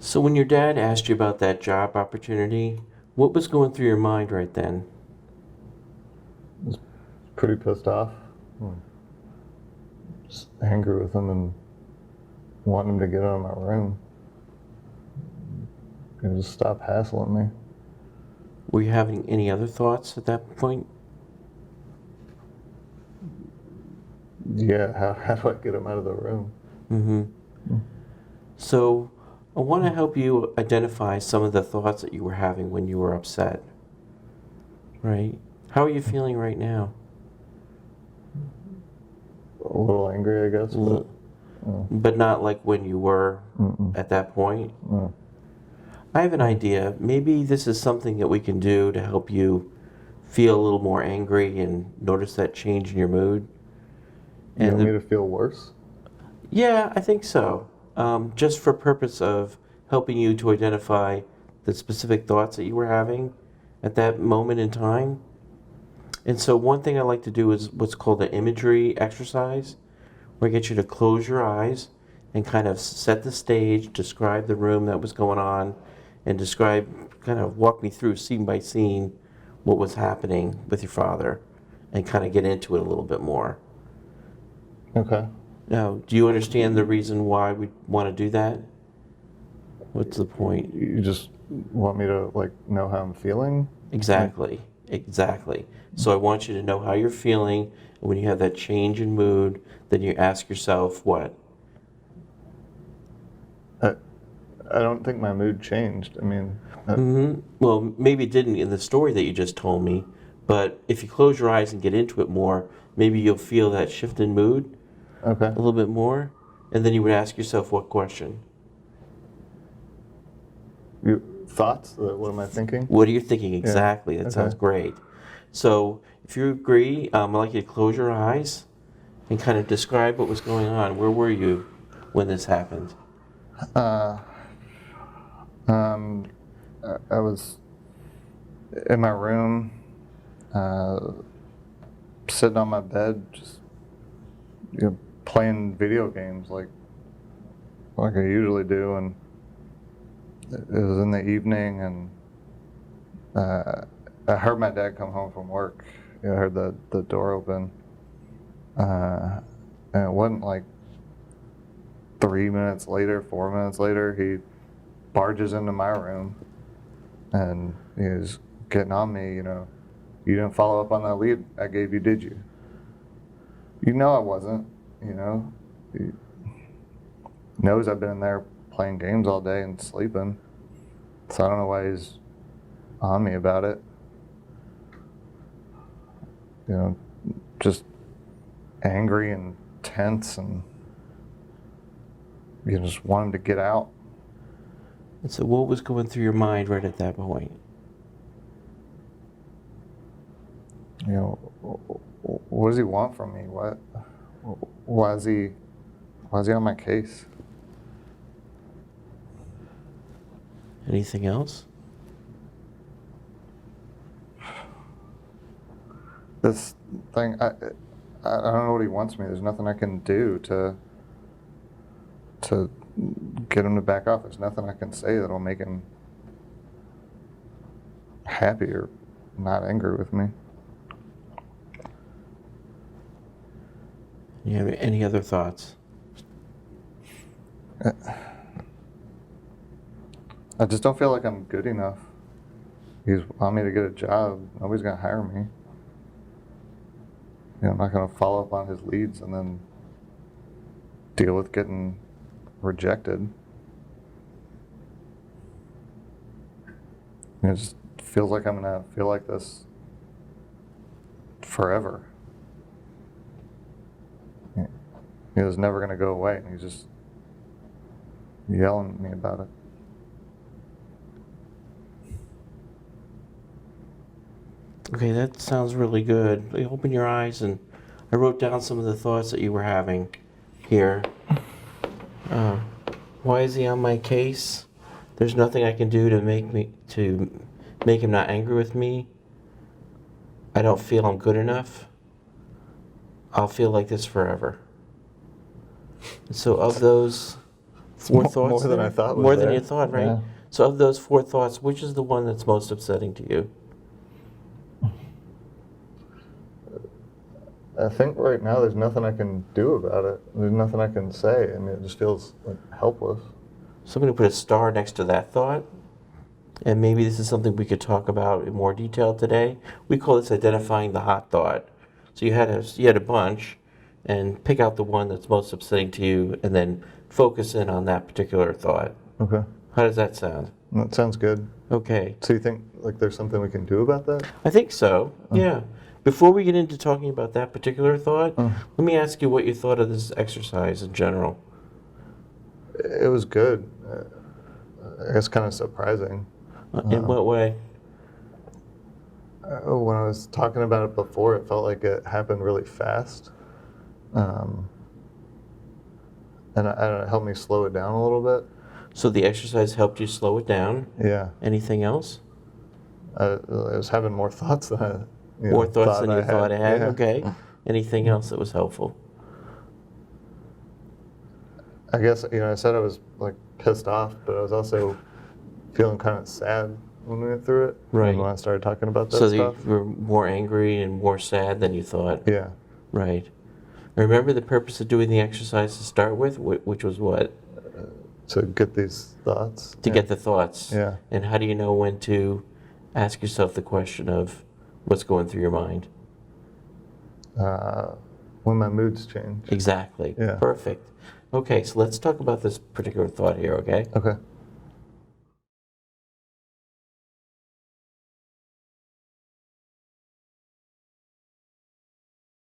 So when your dad asked you about that job opportunity, what was going through your mind right then? Was pretty pissed off. Just angry with him and wanting him to get out of my room. Just stop hassling me. Were you having any other thoughts at that point? Yeah, how do I get him out of the room? Mm-hmm. So I want to help you identify some of the thoughts that you were having when you were upset. Right? How are you feeling right now? A little angry, I guess, but... But not like when you were at that point? I have an idea. Maybe this is something that we can do to help you feel a little more angry and notice that change in your mood. You want me to feel worse? Yeah, I think so. Just for purpose of helping you to identify the specific thoughts that you were having at that moment in time. And so one thing I like to do is what's called an imagery exercise, where I get you to close your eyes and kind of set the stage, describe the room that was going on, and kind of walk me through scene by scene what was happening with your father, and kind of get into it a little bit more. Okay. Now, do you understand the reason why we want to do that? What's the point? You just want me to, know how I'm feeling? Exactly. So I want you to know how you're feeling, and when you have that change in mood, then you ask yourself what? I don't think my mood changed. I mean... Well, maybe it didn't in the story that you just told me, but if you close your eyes and get into it more, maybe you'll feel that shift in mood a little bit more, and then you would ask yourself what question? Thoughts? What am I thinking? What are you thinking exactly? Yeah. That sounds great. So if you agree, I'd like you to close your eyes and kind of describe what was going on. Where were you when this happened? I was in my room, sitting on my bed, just playing video games like I usually do, and it was in the evening, and I heard my dad come home from work. I heard the door open, and it wasn't like 3 minutes later, 4 minutes later, he barges into my room, and he was getting on me, you didn't follow up on that lead I gave you, did you? You know I wasn't, He knows I've been in there playing games all day and sleeping, so I don't know why he's on me about it. Just angry and tense, and you just want him to get out. And so what was going through your mind right at that point? What does he want from me? Why is he on my case? Anything else? This thing, I don't know what he wants me. There's nothing I can do to get him to back off. There's nothing I can say that'll make him happy or not angry with me. Do you have any other thoughts? I just don't feel like I'm good enough. He's want me to get a job. Nobody's gonna hire me. I'm not gonna follow up on his leads and then deal with getting rejected. It just feels like I'm gonna feel like this forever. It was never gonna go away, and he's just yelling at me about it. Okay, that sounds really good. Open your eyes, and I wrote down some of the thoughts that you were having here. Why is he on my case? There's nothing I can do to make him not angry with me. I don't feel I'm good enough. I'll feel like this forever. So of those 4 thoughts more than there? I thought was More than there. you thought, right? Yeah. So of those 4 thoughts, which is the one that's most upsetting to you? I think right now there's nothing I can do about it. There's nothing I can say, and it just feels like helpless. So I'm going to put a star next to that thought. And maybe this is something we could talk about in more detail today. We call this identifying the hot thought. So you had a bunch, and pick out the one that's most upsetting to you, and then focus in on that particular thought. Okay. How does that sound? That sounds good. Okay. So you think like there's something we can do about that? I think so. Yeah. Before we get into talking about that particular thought, let me ask you what you thought of this exercise in general. It was good. I guess kind of surprising. In what way? When I was talking about it before, it felt like it happened really fast. And I don't know, it helped me slow it down a little bit. So the exercise helped you slow it down. Yeah. Anything else? I was having more thoughts than I More thoughts than you thought I had? Yeah. Okay. Anything else that was helpful? I guess, I said I was like pissed off, but I was also feeling kind of sad when we went through it. Right. And when I started talking about that So stuff. you were more angry and more sad than you thought? Yeah. Right. Remember the purpose of doing the exercise to start with, which was what? To get these thoughts. To get the thoughts. Yeah. And how do you know when to ask yourself the question of what's going through your mind? When my moods change. Exactly. Yeah. Perfect. Okay, so let's talk about this particular thought here, okay? Okay.